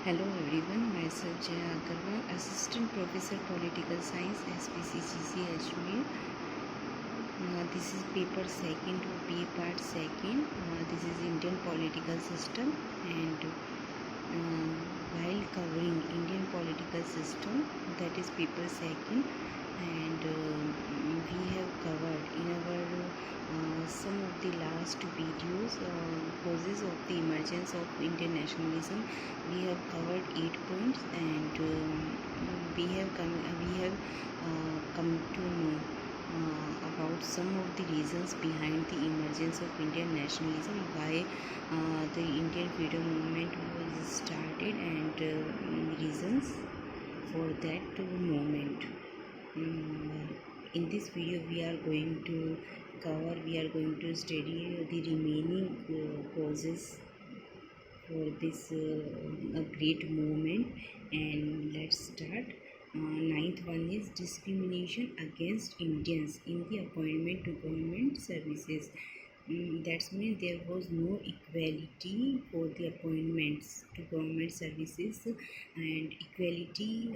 Hello everyone, myself Jaya Agarwal, Assistant Professor Political Science, SPCCC Ajmer. This is paper second to B part second. This is Indian political system, and while covering Indian political system, that is paper second, and we have covered in our some of the last videos causes of the emergence of Indian nationalism. We have covered 8 points, and we have come to know about some of the reasons behind the emergence of Indian nationalism, why the Indian freedom movement was started, and reasons for that movement. In this video, we are going to study the remaining causes for this great movement, and let's start. Ninth one is discrimination against Indians in the appointment to government services. That means there was no equality for the appointments to government services, and equality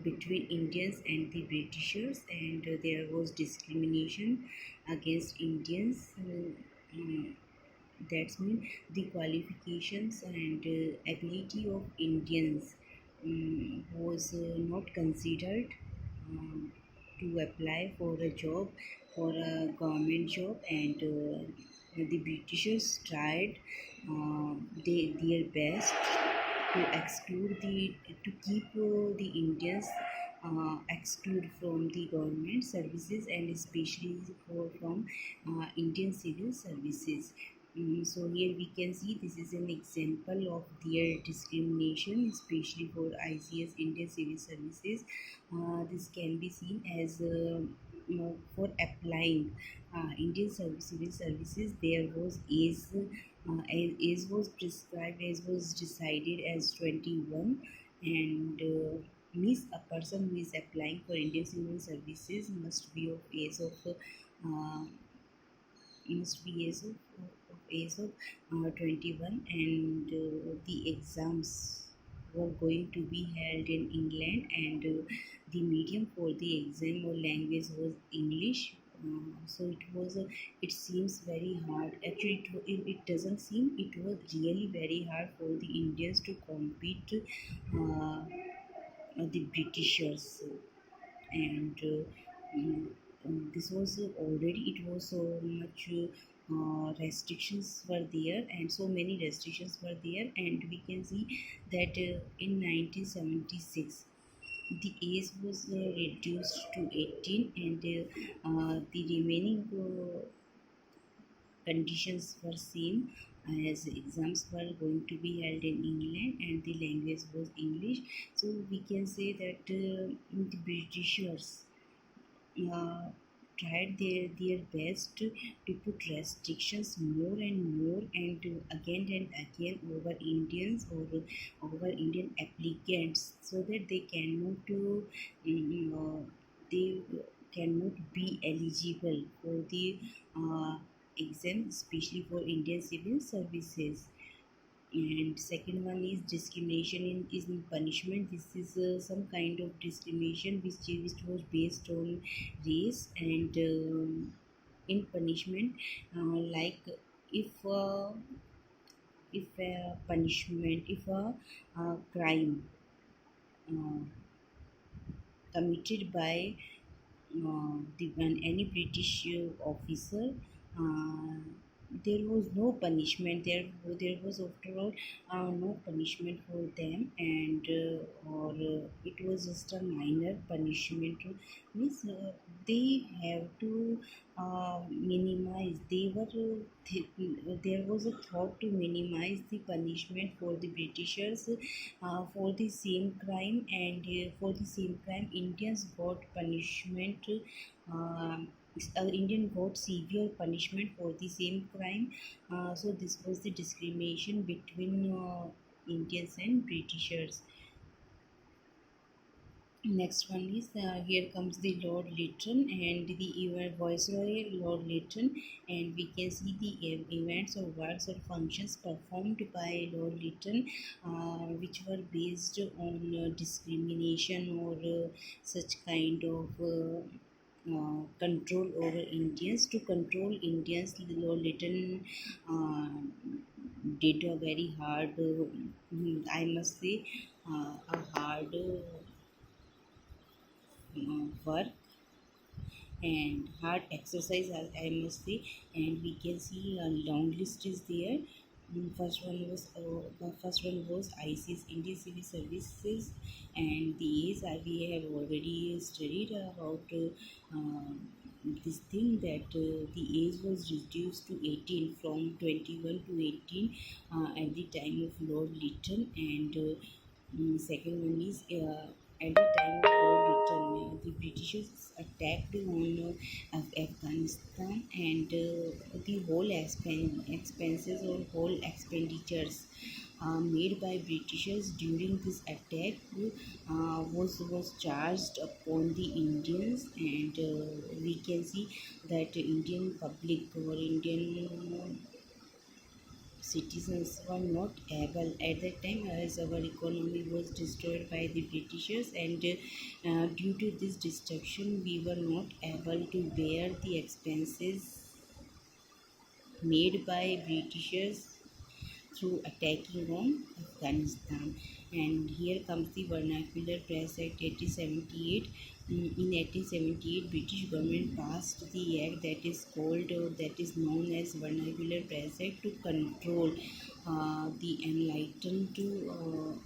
between Indians and the Britishers, and there was discrimination against Indians. That means the qualifications and ability of Indians was not considered um, to apply for a job, for a government job, and the Britishers tried their best to exclude to keep the Indians exclude from the government services, and especially from Indian civil services. So here we can see this is an example of their discrimination, especially for ICS Indian Civil Services. This can be seen as for applying Indian civil services. There was age was prescribed, age was decided as 21, and means a person who is applying for Indian civil services uh, must be age of 21, and the exams were going to be held in England, and the medium for the exam or language was English. So it seems very hard. Actually, it doesn't seem, it was really very hard for the Indians to compete the Britishers, and this was already, it was so much restrictions were there, and so many restrictions were there, and we can see that in 1976 the age was reduced to 18, and the remaining conditions were same, as exams were going to be held in England and the language was English. So we can say that the Britishers uh, tried their best to put restrictions more and more, and again and again over Indians or over Indian applicants, so that they cannot be eligible for the uh, exam, especially for Indian civil services. And second one is discrimination in punishment. This is some kind of discrimination which was based on race, and in punishment, like if a punishment, if a crime uh, committed by any British officer, uh, there was no punishment. There was, after all, no punishment for them, and or it was just a minor punishment. Means they have to minimize. There was a thought to minimize the punishment for the Britishers for the same crime, and for the same crime, Indians got punishment. Um Indian got severe punishment for the same crime. So this was the discrimination between Indians and Britishers. Next one is here comes the Lord Lytton and the Viceroy Lord Lytton, and we can see the events or works or functions performed by Lord Lytton, which were based on discrimination or such kind of control over Indians. To control Indians, Lord Lytton uh, did a very hard, I must say, a hard work and hard exercise, I must say. And we can see a long list is there. The first one was ICS, Indian Civil Services, and the age we have already studied about this thing that the age was reduced to 18 from 21 to 18 at the time of Lord Lytton, and second one is at the time of Lord Lytton, the Britishers attacked on Afghanistan, and the whole expenses or whole expenditures made by Britishers during this attack was charged upon the Indians, and we can see that Indian public or Indian citizens were not able at that time, as our economy was destroyed by the Britishers, and due to this destruction we were not able to bear the expenses made by Britishers through attacking on Afghanistan. And here comes the Vernacular Press Act 1878. In 1878, British government passed the act that is called or that is known as Vernacular Press Act to control the enlightened to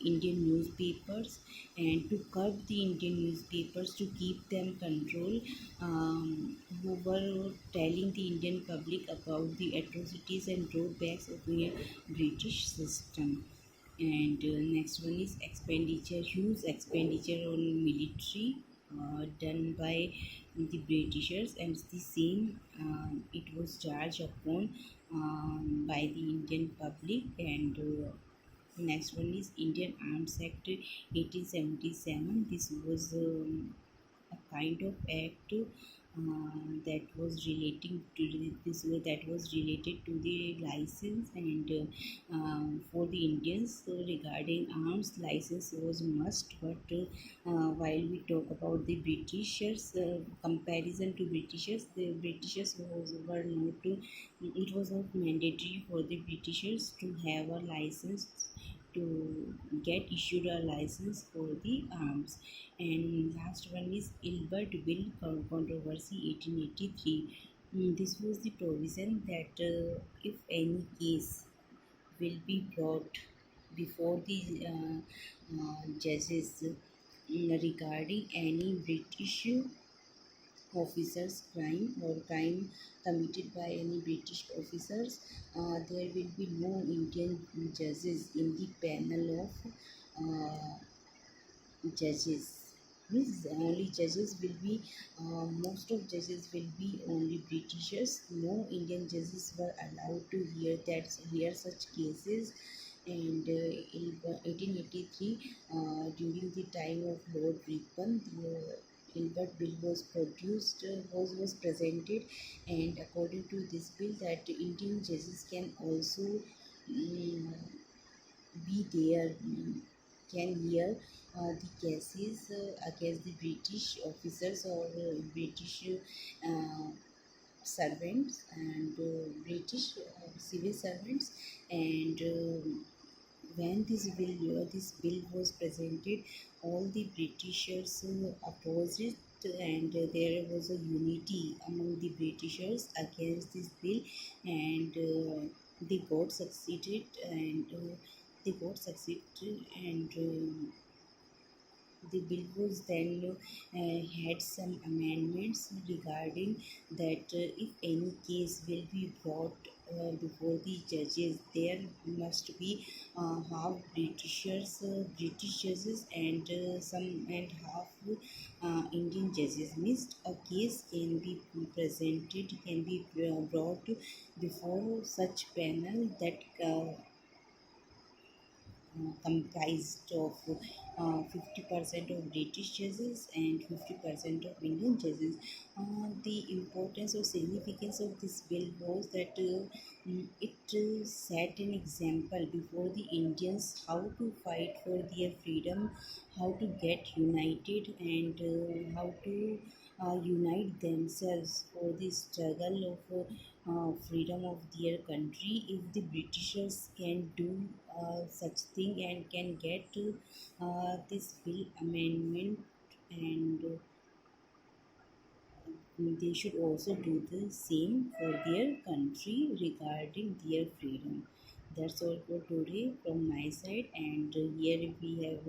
Indian newspapers, and to curb the Indian newspapers to keep them control, who were telling the Indian public about the atrocities and drawbacks of the British system. And next one is expenditure, huge expenditure on military done by the Britishers, and the same it was charged upon by the Indian public. And next one is Indian Arms Act 1877. This was a kind of act that was relating to that was related to the license, and for the Indians regarding arms, license was must. But while we talk about the Britishers, comparison to Britishers, the Britishers were not it was not mandatory for the Britishers to have a license, to get issued a license for the arms. And last one is Ilbert Bill controversy 1883. This was the provision that if any case will be brought before the judges regarding any British officers crime or crime committed by any British officers, there will be no Indian judges in the panel of judges. Means only judges will be most of judges will be only Britishers. No Indian judges were allowed to hear such cases. And in 1883, during the time of Lord Ripon, the Gilbert Bill was produced, was presented, and according to this bill, that Indian judges can also mm, be there, can hear the cases against the British officers or British uh, servants and British civil servants. And when this bill was presented, all the Britishers opposed it, and there was a unity among the Britishers against this bill, and they got succeeded, and they got succeeded, and the bill was then had some amendments regarding that if any case will be brought before the judges, there must be half British judges, and some and half Indian judges. Means a case can be presented, can be brought before such panel that comprised of 50% of British judges and 50% of Indian judges. The importance or significance of this bill was that it set an example before the Indians how to fight for their freedom, how to get united, and how to unite themselves for the struggle of freedom of their country. If the Britishers can do such thing and can get this bill amendment, and they should also do the same for their country regarding their freedom. That's all for today from my side, and here we have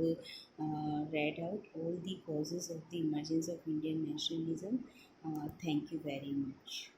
read out all the causes of the emergence of Indian nationalism. Thank you very much.